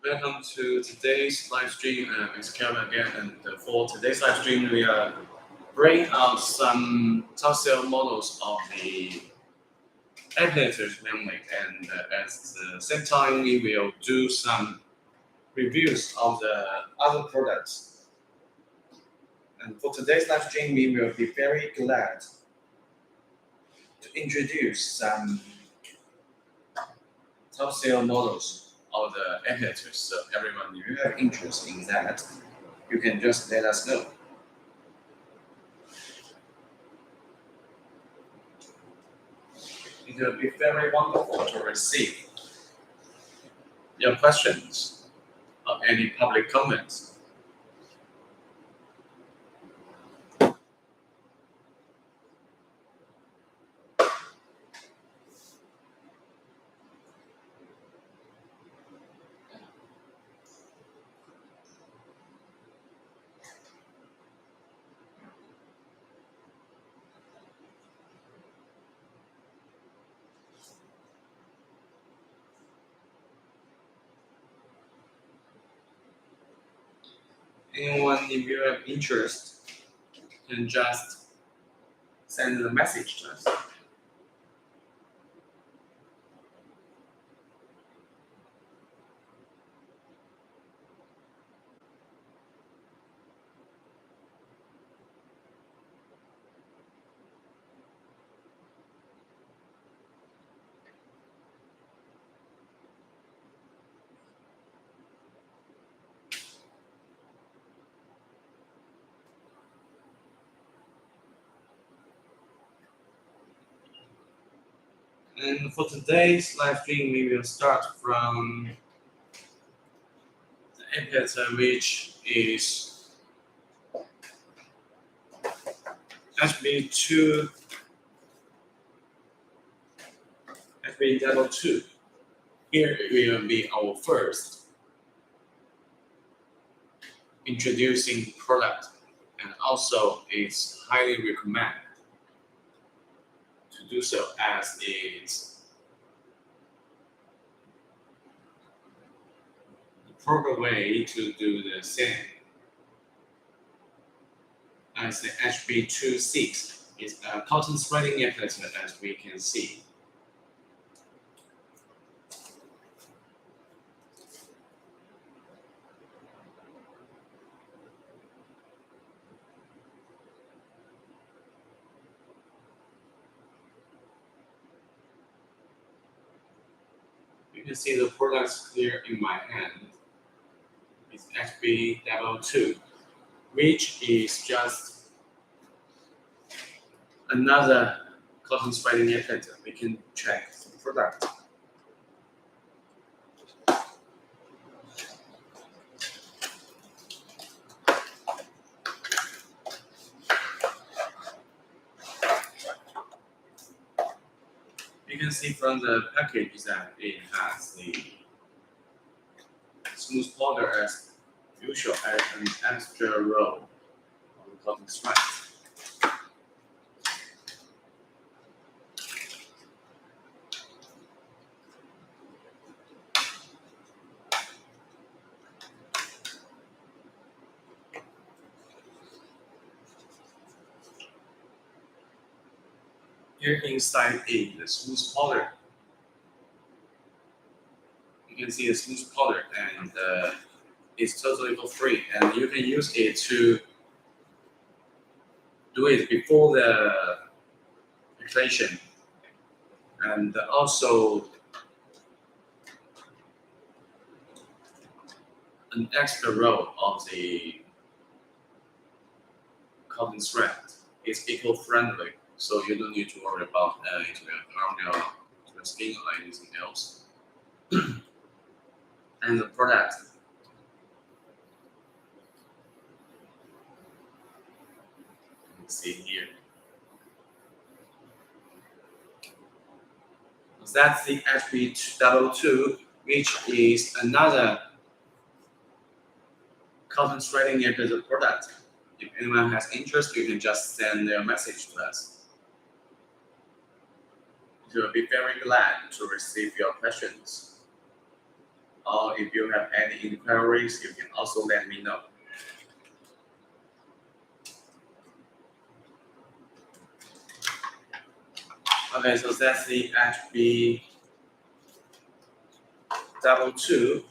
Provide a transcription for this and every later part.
Welcome to today's live stream. It's Kevin again, and for today's live stream, we are bringing out some top sale models of the emulators mainly, and at the same time, we will do some reviews of the other products. And for today's live stream, we will be very glad to introduce some top sale models of the emulators. So everyone, if you have interest in that, you can just let us know. It will be very wonderful to receive your questions or any public comments. Anyone, if you have interest, can just send a message to us. And for today's live stream, we will start from the emulator, which is HB2, HB2. Here will be our first introducing product, and also it's highly recommended to do so as it's the proper way to do the same as the HB26 is a cotton threading emulator, as we can see. You can see the products here in my hand. It's HB2, which is just another cotton threading emulator. We can check the product. You can see from the package that it has the smooth powder as usual and an extra row of the cotton thread. Here inside is the smooth powder. You can see the smooth powder, and it's totally for free, and you can use it to do it before the application, and also an extra row of the cotton thread. It's eco-friendly, so you don't need to worry about it will harm your skin or anything else. And the product, you can see here. That's the HB2, which is another cotton threading emulator product. If anyone has interest, you can just send their message to us. We will be very glad to receive your questions. or if you have any inquiries, you can also let me know. Okay, so that's the HB22,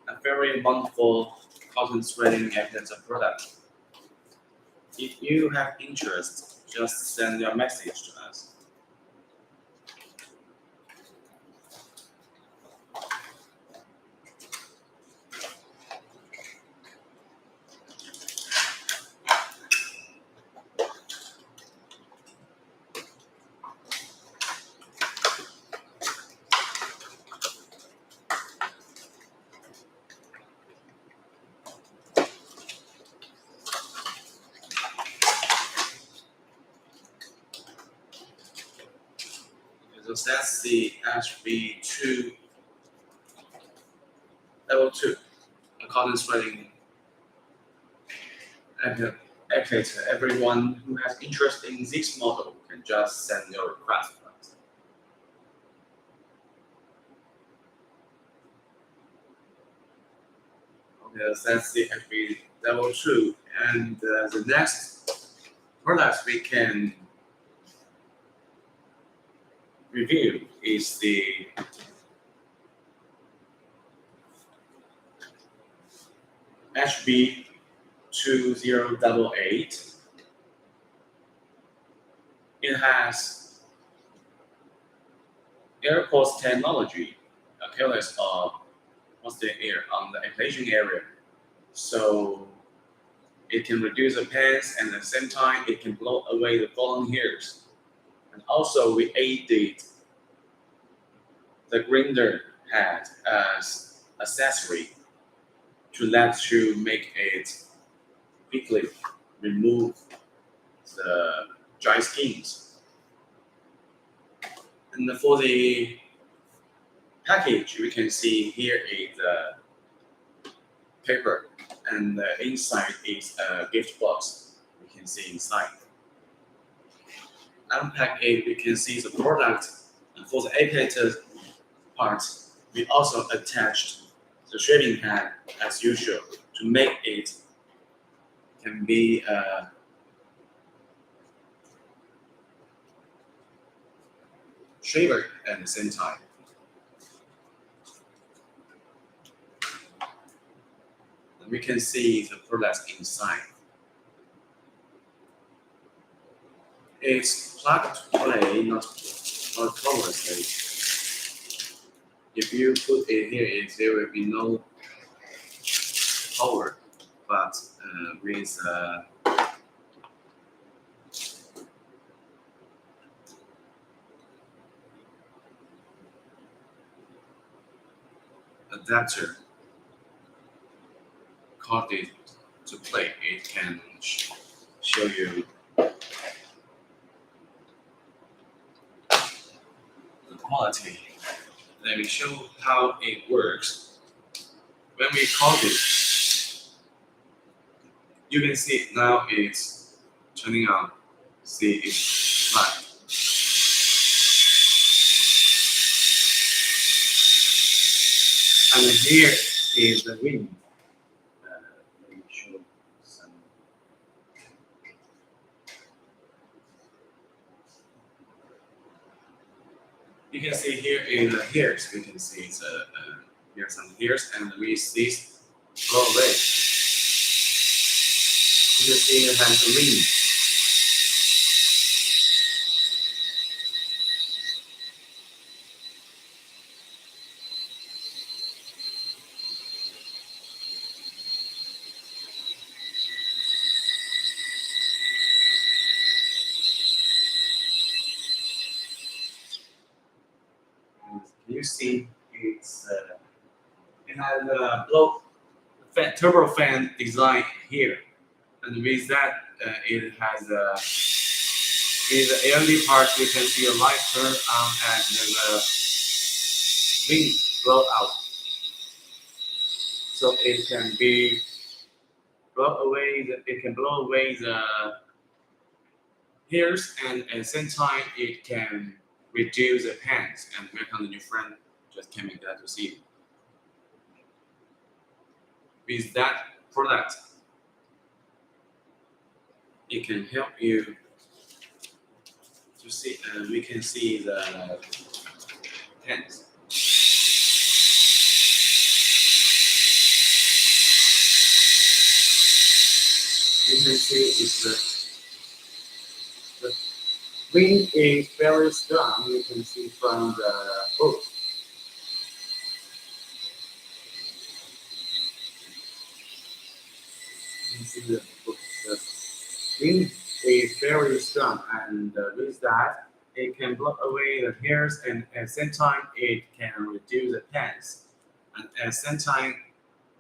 a very wonderful cotton threading magnetic product. If you have interest, just send your message to us. So that's the HB2 level 2, a cotton threading applicator. Everyone who has interest in this model can just send your request. Okay, so that's the HB level 2, and the next product we can review is the HB2088. It has air pulse technology, careless of what's the air on the application area. So it can reduce the pains and at the same time it can blow away the fallen hairs. And also we added the grinder head as accessory to let you make it quickly remove the dry skins. And for the package, we can see here is the paper, and the inside is a gift box. We can see inside. Unpack it, we can see the product. And for the applicator part, we also attached the shaving head as usual to make it can be shaver at the same time. And we can see the products inside. It's plug to play, not coverlessly. If you put it here, there will be no power, but with adapter connected to play, it can show you the quality. Let me show how it works. When we call it, you can see now it's turning on. See, it's live. And here is the ring. Let me show some. You can see here in the hairs, we can see here are some hairs, and with this blow away, you can see it has a ring. Can you see it has a turbo fan design here, and with that it has in the LED part you can see a light turn on and the wind blow out, so it can blow away the hairs, and at the same time it can reduce the pains. And welcome the new friend just came in, glad to see you. With that product, it can help you to see. We can see the pens. You can see the wind is very strong. You can see from the book. You can see the book. The wind is very strong, and with that, it can block away the hairs, and at the same time, it can reduce the pens. And at the same time,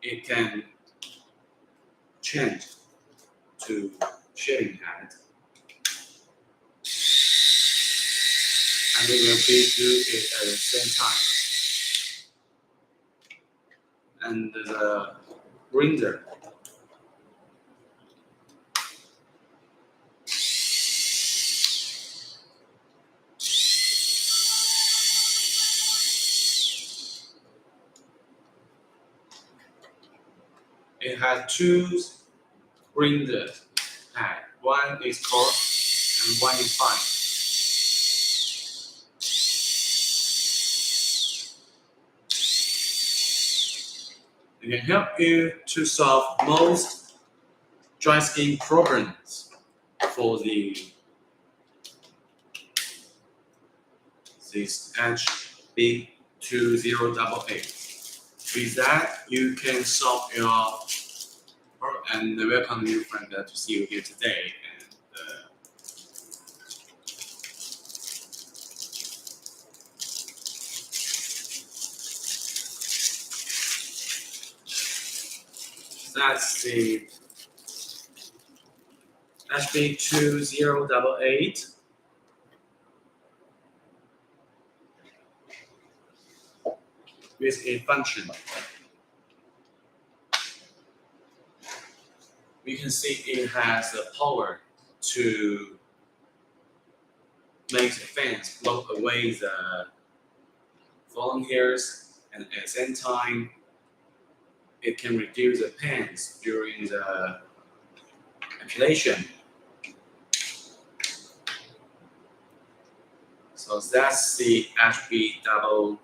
it can change to shaving head, and we will be do it at the same time. And the grinder, it has two grinder head. One is coarse and one is fine. It can help you to solve most dry skin problems for this HB2088. With that, you can solve your problem, and welcome new friend to see you here today. And that's the HB2088. With a function. We can see it has the power to make the fans block away the fallen hairs, and at the same time, it can reduce the pains during the epilation. So that's the HB2088.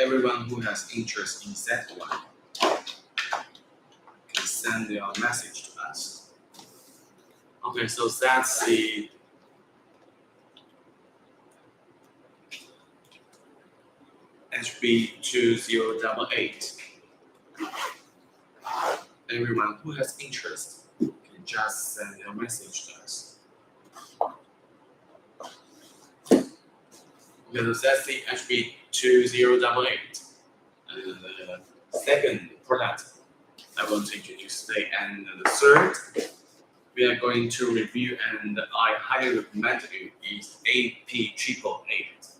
Everyone who has interest in that one can send your message to us. Okay, so that's the HB2088. Everyone who has interest can just send your message to us. Okay, so that's the HB2088. The second product I want to introduce today, and the third we are going to review, and I highly recommend you, is AP888.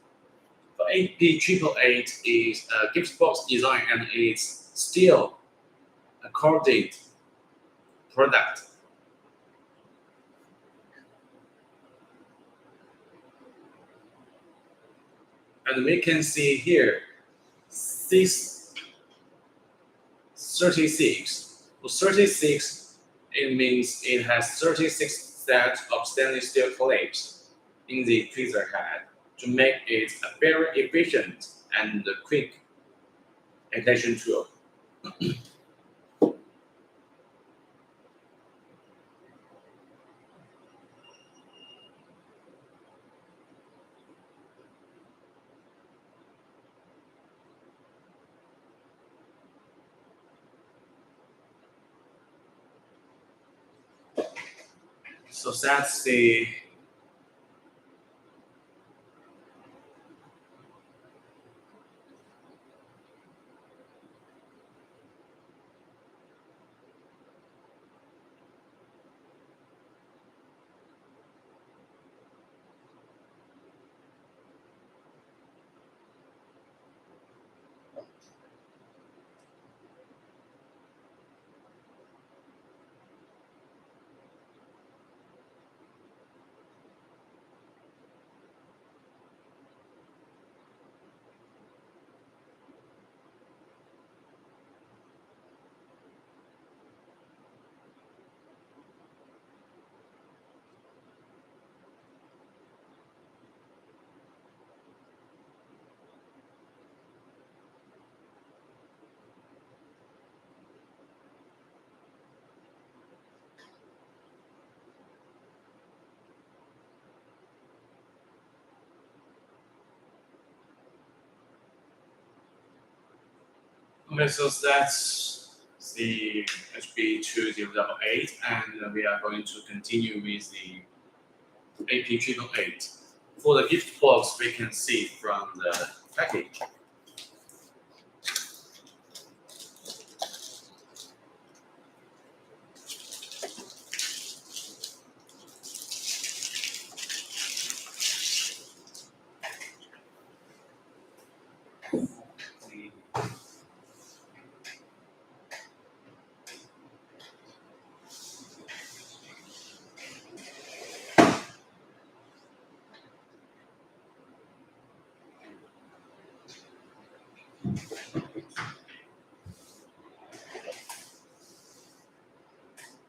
The AP888 is a gift box design, and it's still a corded product. And we can see here 636. For 36, it means it has 36 sets of stainless steel clips in the tweezer head to make it a very efficient and quick attention tool. So that's the Okay, so that's the HB2088, and we are going to continue with the AP888. For the gift box, we can see from the package.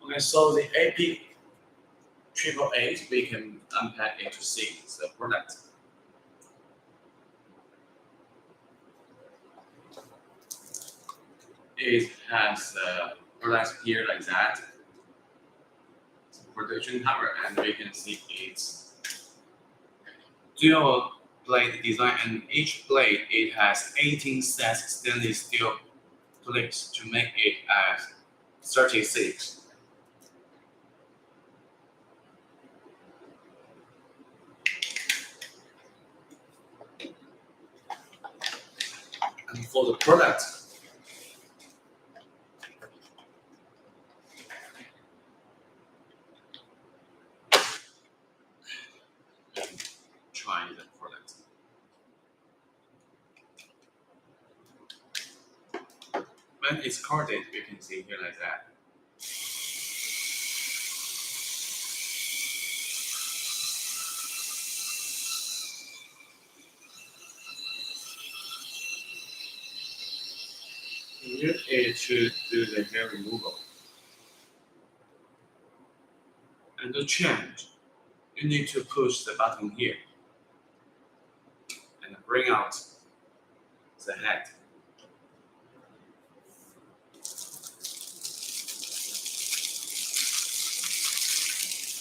Okay, so the AP888, we can unpack it to see the product. It has a product here like that, protection cover, and we can see its dual blade design, and each blade it has 18 sets stainless steel plates to make it as 36. And for the product, try the product. When it's corded, we can see here like that. Here it should do the hair removal. And to change, you need to push the button here and bring out the head.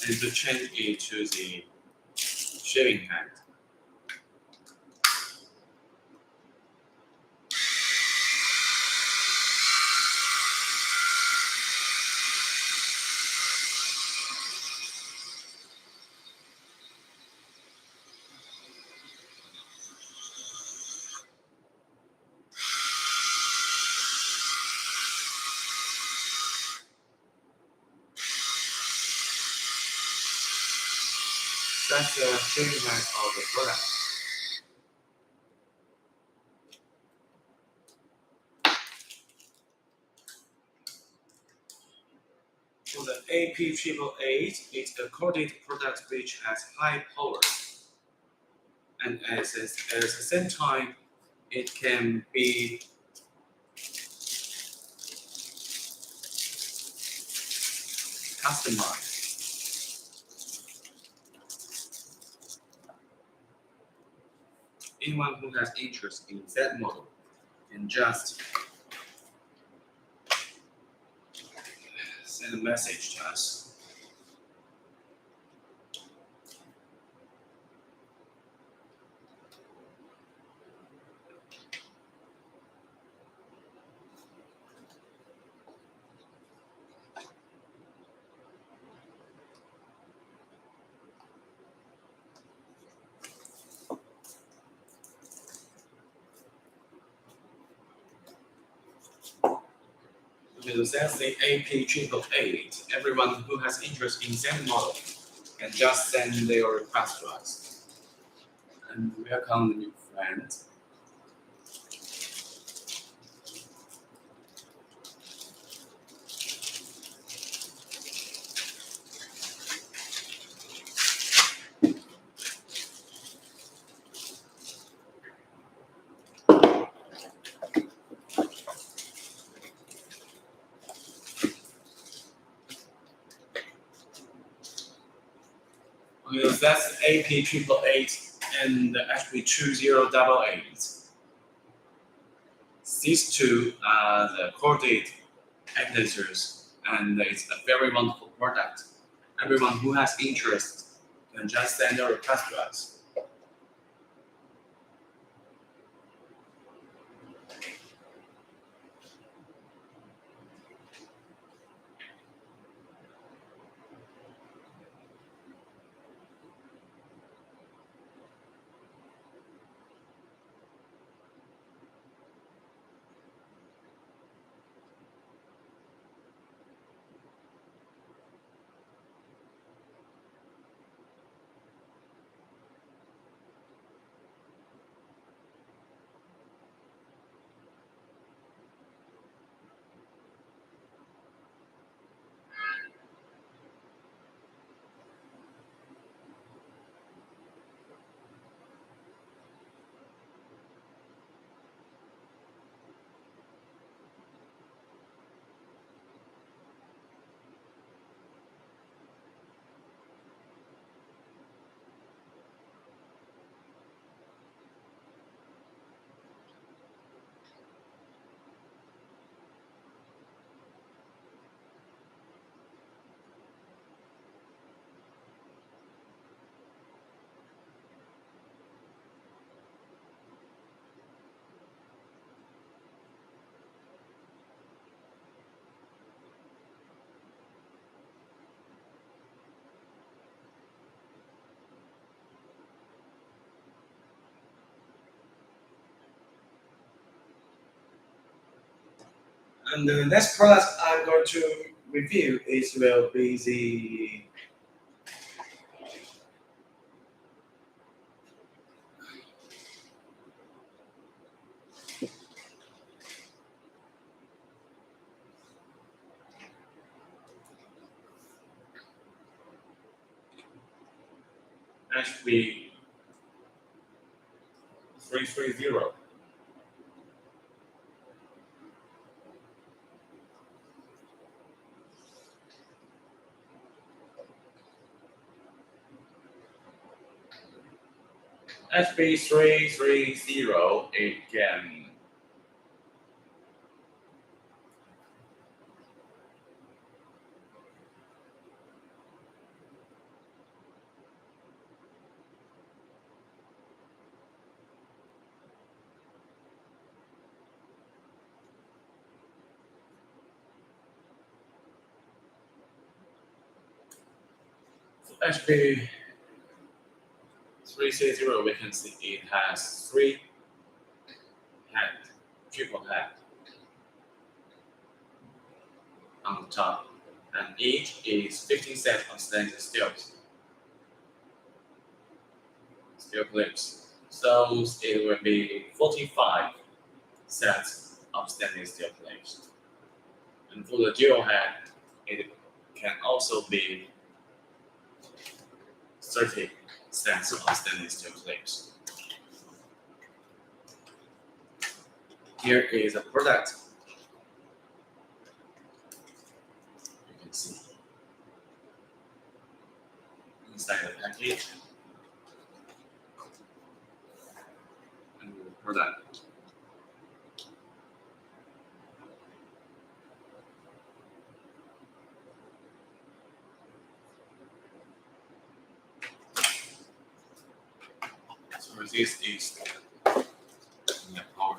And to change it to the shaving head. That's the shaving head of the product. For the AP888, it's a corded product which has high power, and at the same time, it can be customized. Anyone who has interest in that model can just send a message to us. Okay, so that's the AP888. Everyone who has interest in that model can just send their request to us. And welcome the new friend. Okay, so that's the AP888 and the HB2088. These two are the corded adapters, and it's a very wonderful product. Everyone who has interest can just send a request to us. And the next product I'm going to review will be the HB 330. HB 330 again. HB 330, we can see it has three head, triple head on the top, and each is 15 sets of stainless steel clips. So it will be 45 sets of stainless steel clips. And for the dual head, it can also be 30 sets of stainless steel clips. Here is a product. You can see inside the package and the product. So this is the power.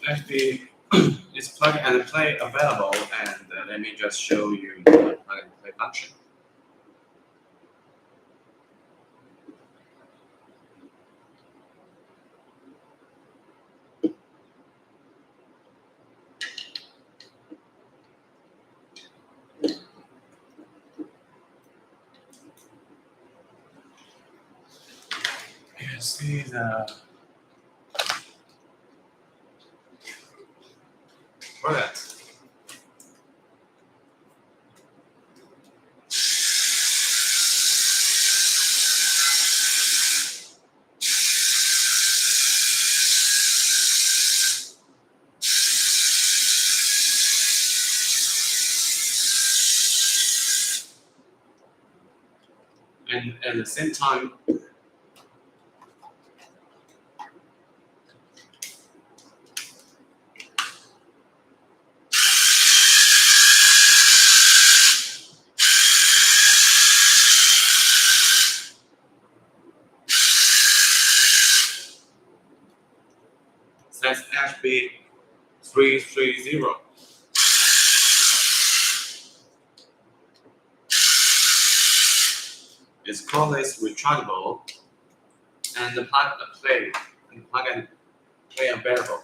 Actually, it's plug and play available, and let me just show you the plug and play function. You can see the product. And at the same time, says HB 330. It's cordless rechargeable, and the plug and play available.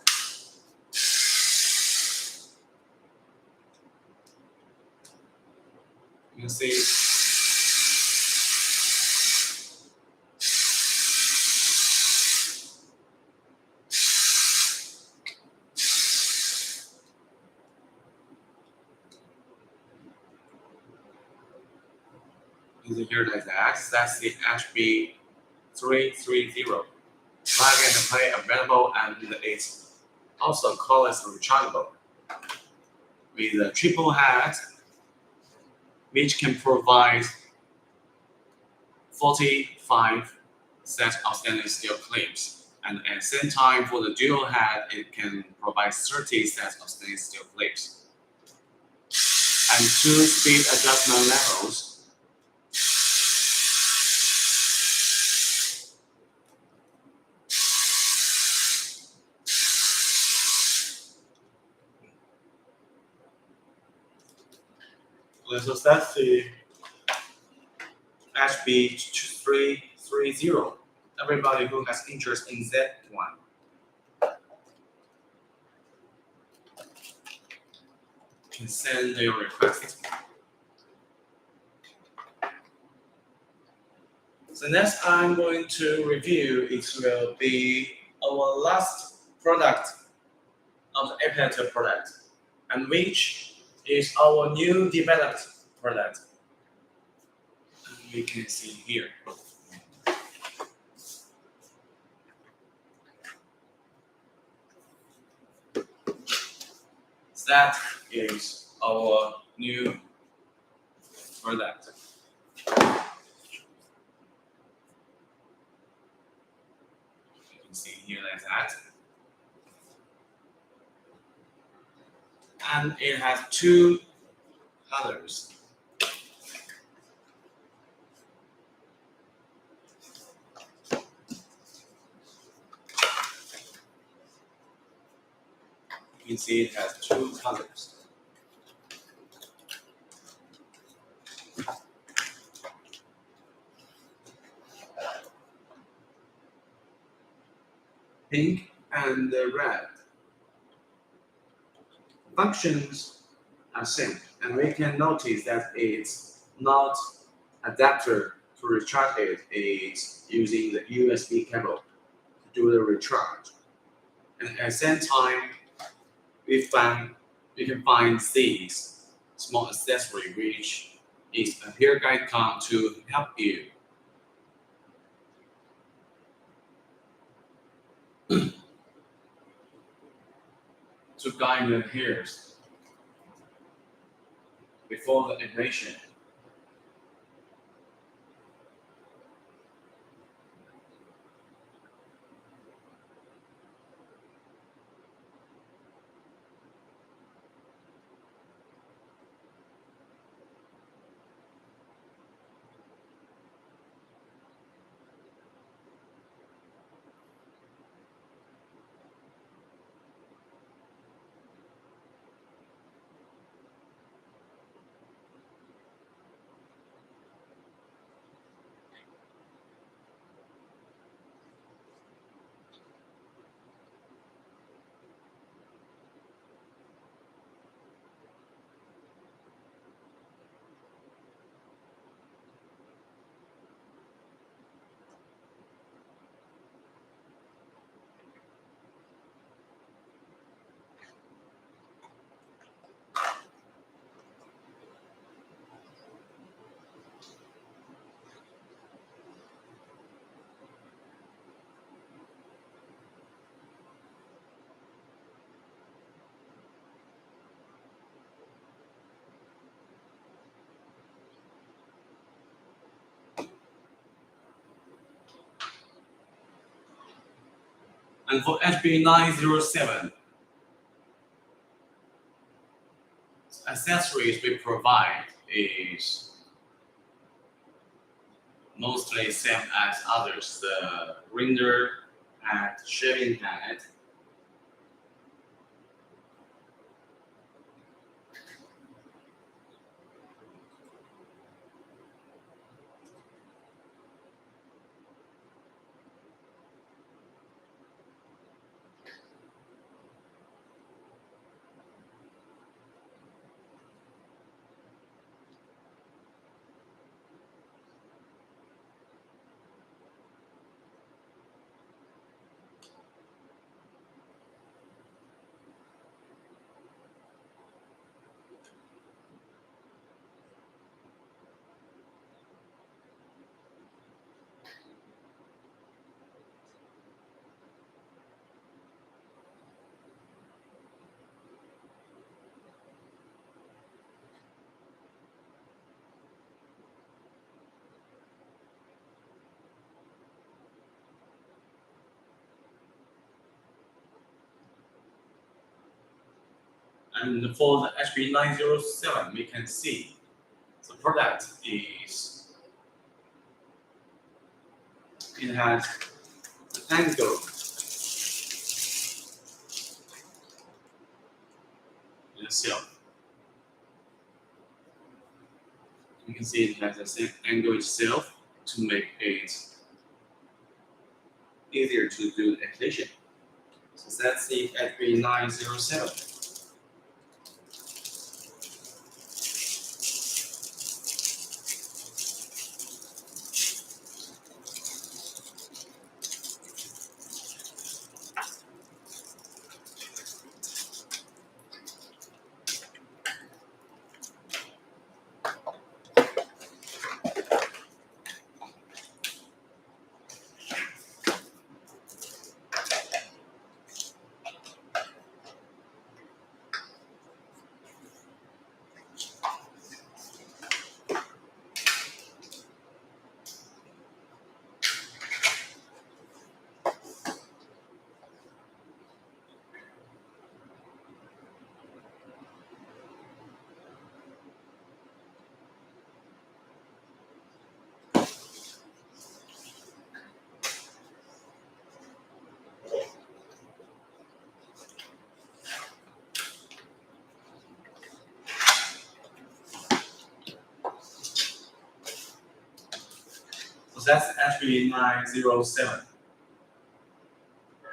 You can see here like that. That's the HB 330. Plug and play available, and it's also cordless rechargeable. with a triple head, which can provide 45 sets of stainless steel clips. And at the same time, for the dual head, it can provide 30 sets of stainless steel clips. And 2 speed adjustment levels. So that's the HB330. Everybody who has interest in that one can send their request. So next I'm going to review, it will be our last product of the Epitator product, and which is our new developed product. And you can see here. That is our new product. You can see here like that. And it has 2 colors. You can see it has 2 colors. Pink and red. Functions are same, and we can notice that it's not adapter to recharge it. It's using the USB cable to do the recharge. And at the same time, we can find these small accessory, which is a hair guide cam to help you to guide your hairs before the ablation. And for HB907, accessories we provide is mostly same as others. The grinder and shaving head. And for the HB907, we can see the product is, it has the angle itself. You can see it has the same angle itself to make it easier to do the activation. So that's the HB907. So that's HB907.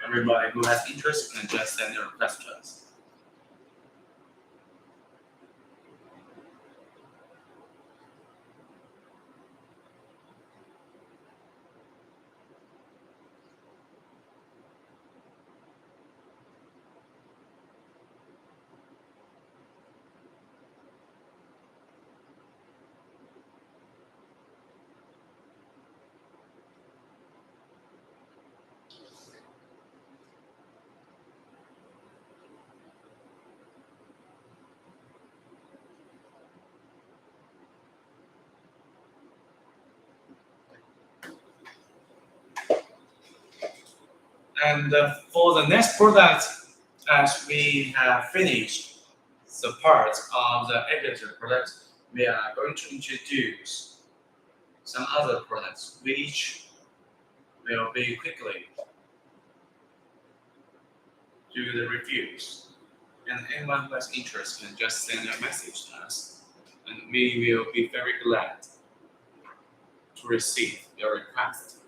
Everybody who has interest can just send their request to us. And for the next product, as we have finished the part of the editor product, we are going to introduce some other products which will be quickly do the reviews. And anyone who has interest can just send a message to us, and we will be very glad to receive your request.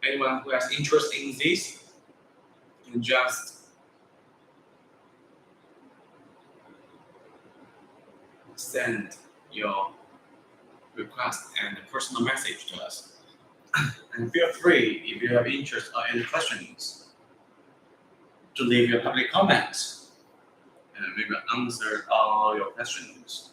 Anyone who has interest in this can just send your request and personal message to us. And feel free, if you have interest or any questions, to leave your public comments, and we will answer all your questions.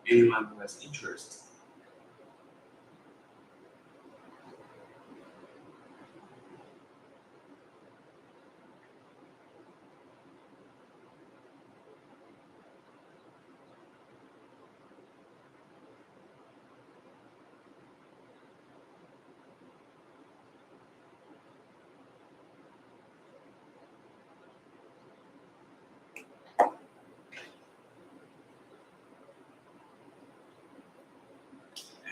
Anyone who has interest.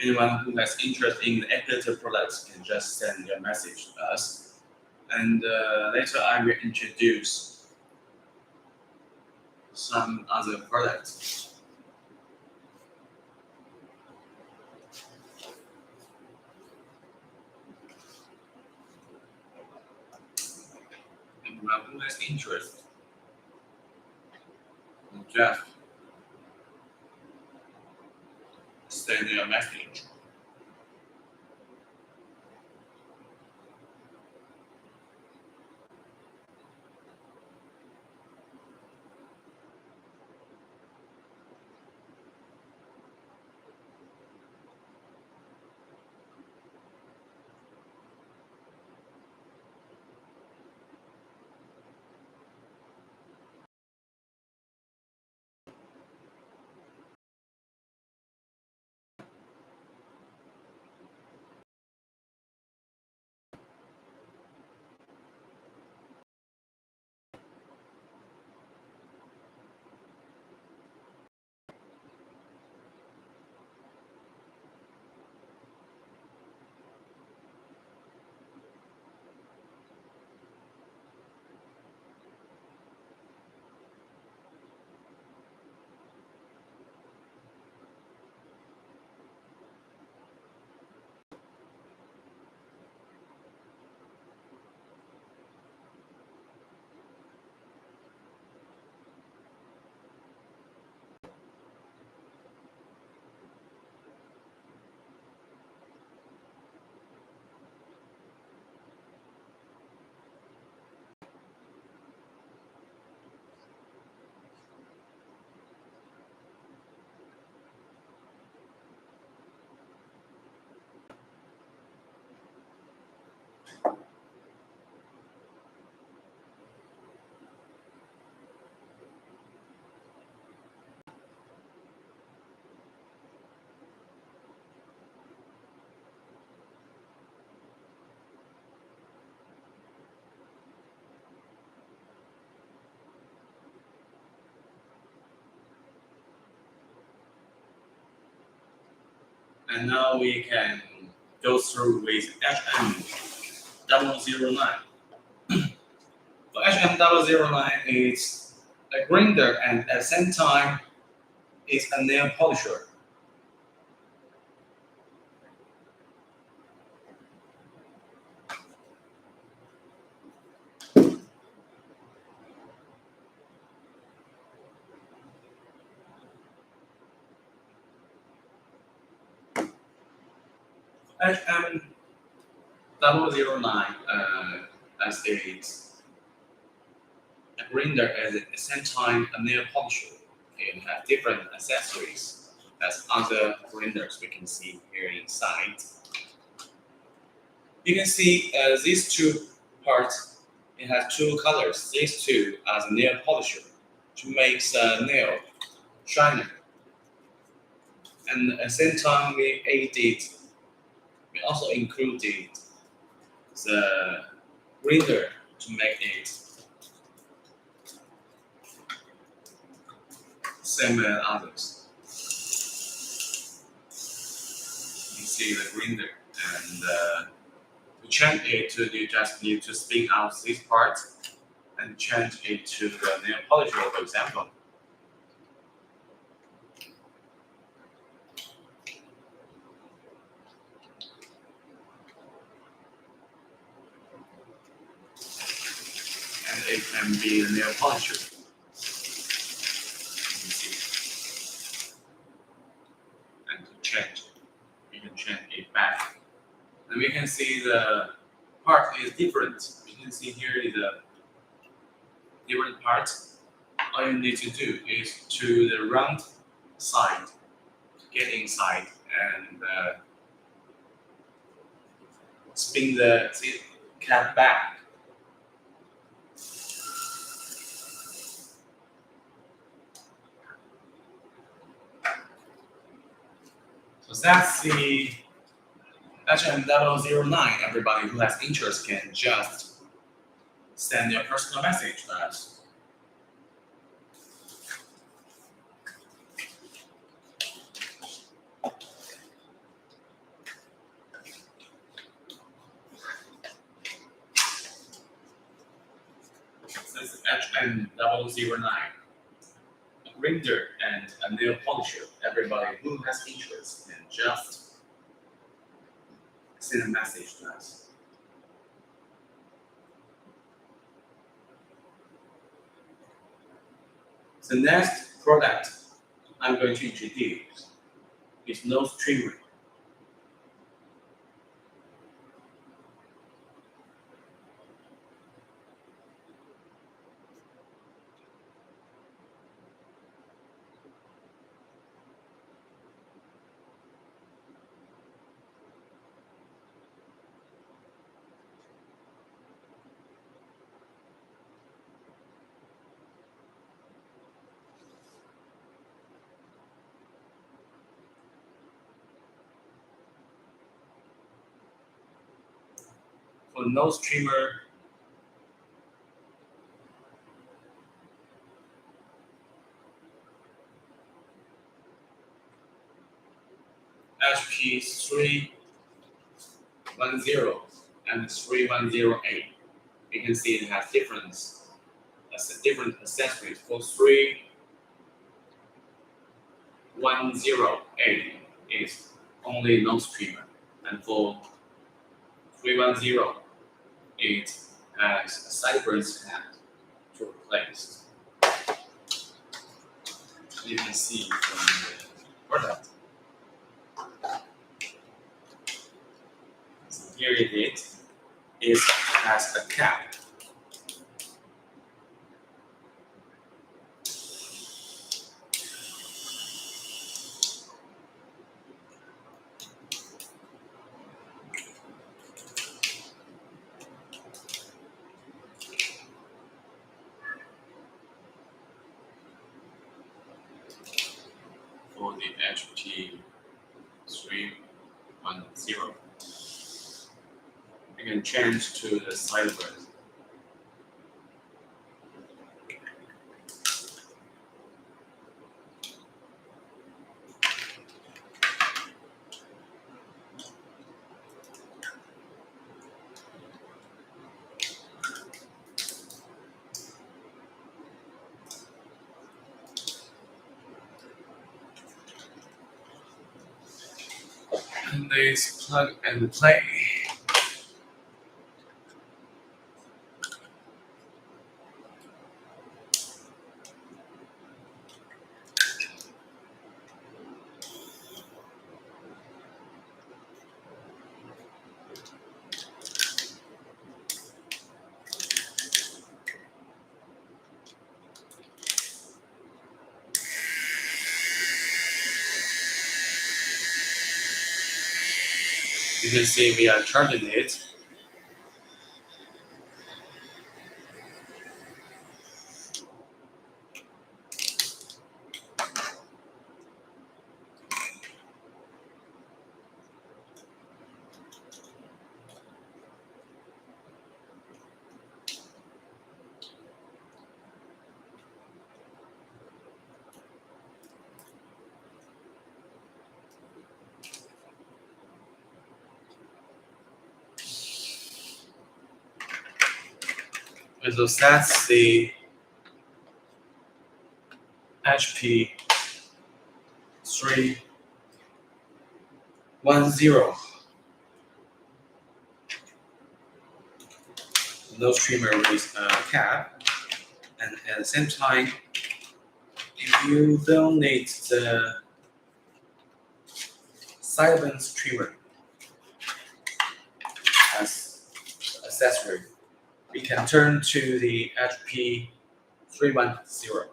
Anyone who has interest in the editor products can just send your message to us. And later I will introduce some other products. Anyone who has interest can just send your message. And now we can go through with HM009. So HM009 is a grinder and at the same time it's a nail polisher. HM009 as it's a grinder and at the same time a nail polisher. It has different accessories as other grinders we can see here inside. You can see these two parts, it has two colors. These two as a nail polisher to make the nail shiner. And at the same time we also included the grinder to make it same as others. You see the grinder and to change it you just need to spin out this part and change it to the nail polisher, for example. And it can be the nail polisher. You see. And to change, you can change it back. And we can see the part is different. You can see here is a different part. All you need to do is to the round side, get inside and spin the cap back. So that's the HM009. Everybody who has interest can just send their personal message to us. This is HM009. A grinder and a nail polisher. Everybody who has interest can just send a message to us. The next product I'm going to introduce is nose trimmer. For nose trimmer, HP310 and 3108. You can see it has different accessories. For 3108 is only nose trimmer, and for 310 it has a sideburns hat to replace. You can see from the product. So here it is. It has a cap. For the HT310. You can change to the sideburns. Let's plug and play. You can see we are charging it. And so that's the HP 310. No trimmer with a cap, and at the same time, if you don't need the silence trimmer as accessory, we can turn to the HP 310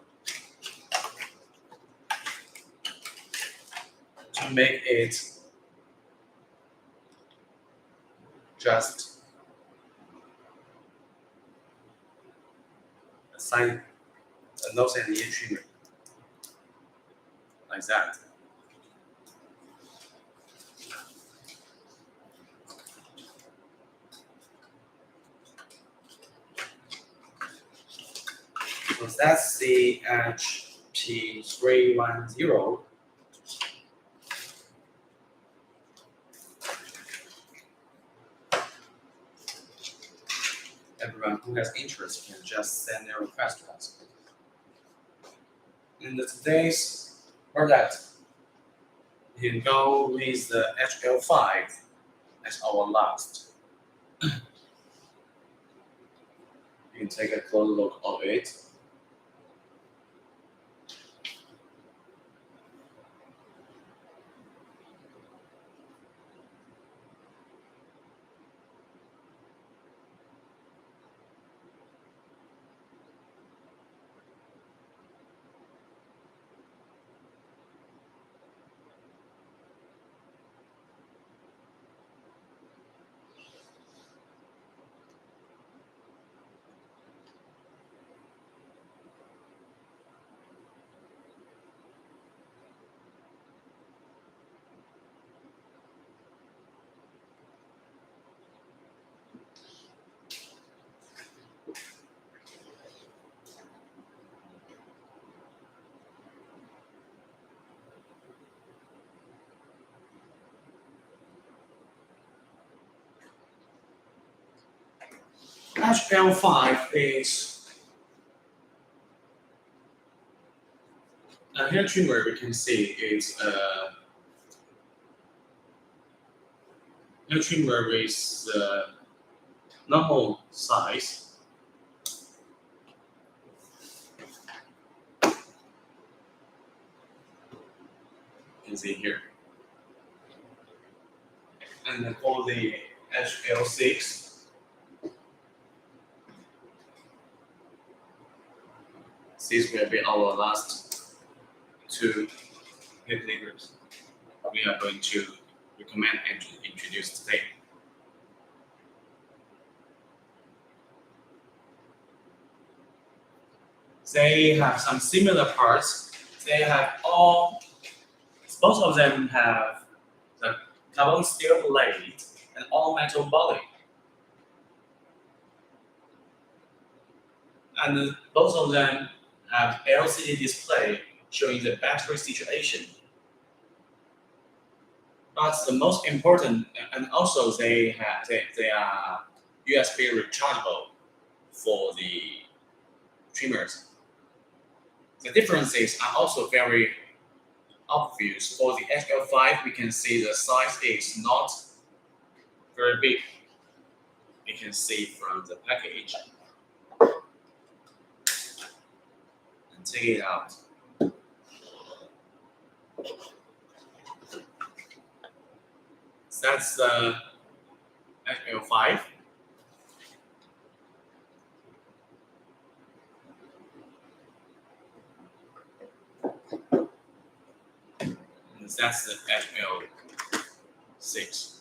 to make it just a nose and ear trimmer, like that. So that's the HP 310. Everyone who has interest can just send their request to us. In today's product, you can go with the HL5 as our last. You can take a closer look of it. HL5 is a hair trimmer. We can see is a hair trimmer with normal size. You can see here. And then for the HL6, these will be our last two hair clippers we are going to recommend and introduce today. They have some similar parts. They have both of them have the carbon steel blade and all metal body. And both of them have LCD display showing the battery situation. But the most important, and also they are USB rechargeable for the trimmers. The differences are also very obvious. For the HL5, we can see the size is not very big. You can see from the package and take it out. That's the HL5. And that's the HL6.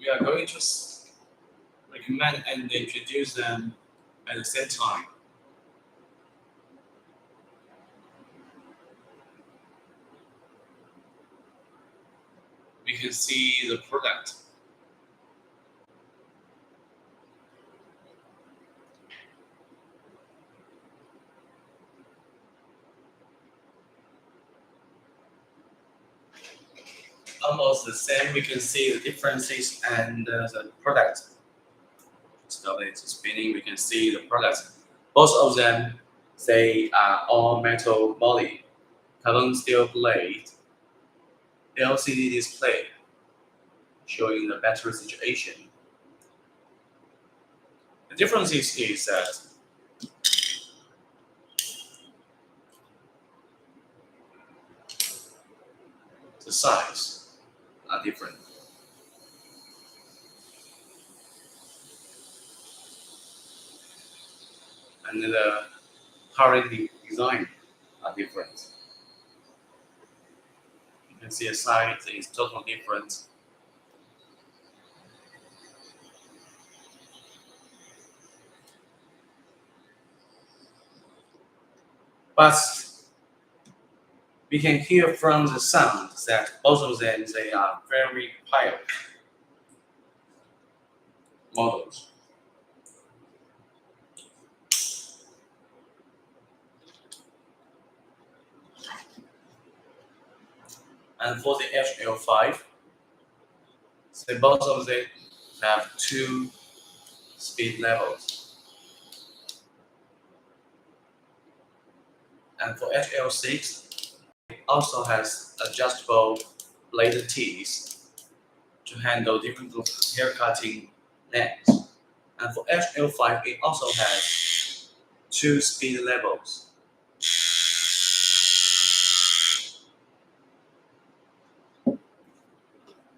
We are going to recommend and introduce them at the same time. We can see the product. Almost the same. We can see the differences and the product. So it's spinning. We can see the products. Both of them, they are all metal body, carbon steel blade, LCD display, showing the battery situation. The difference is that the size are different. And the current design are different. You can see the size is totally different. But we can hear from the sound that both of them, they are very quiet models. And for the HL5, so both of them have 2 speed levels. And for HL6, it also has adjustable blade teeth to handle different hair cutting lengths. And for HL5, it also has 2 speed levels.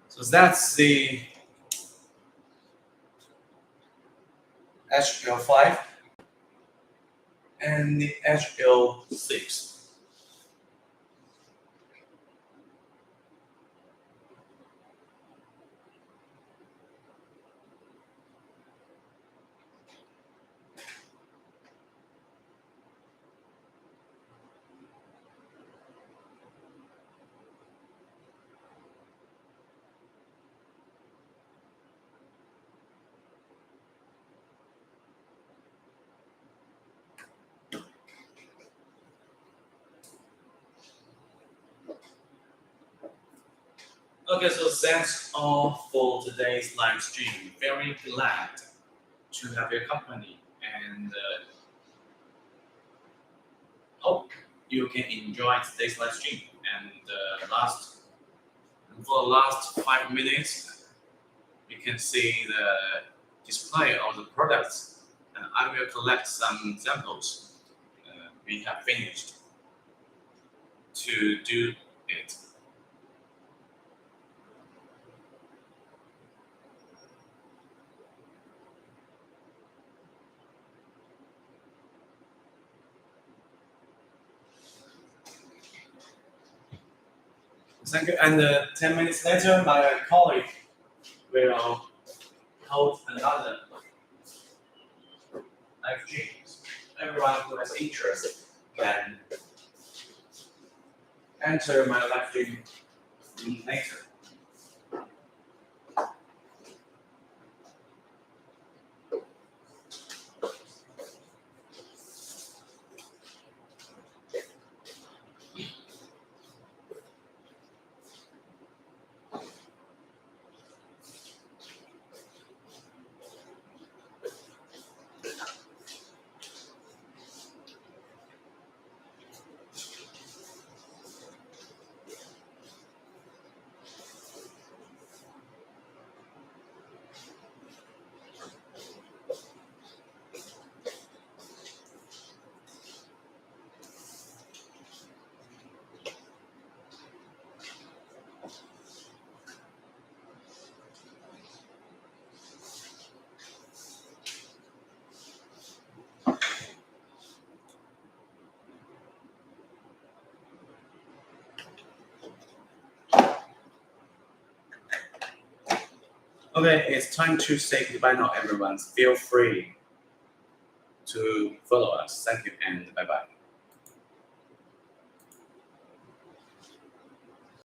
So that's the HL5 and the HL6. Okay, so that's all for today's live stream. Very glad to have your company and hope you can enjoy today's live stream. And for the last 5 minutes, you can see the display of the products, and I will collect some samples we have finished to do it. Thank you. And 10 minutes later, my colleague will hold another live stream. Everyone who has interest can enter my live stream later. Okay, it's time to say goodbye now, everyone. Feel free to follow us. Thank you and bye bye.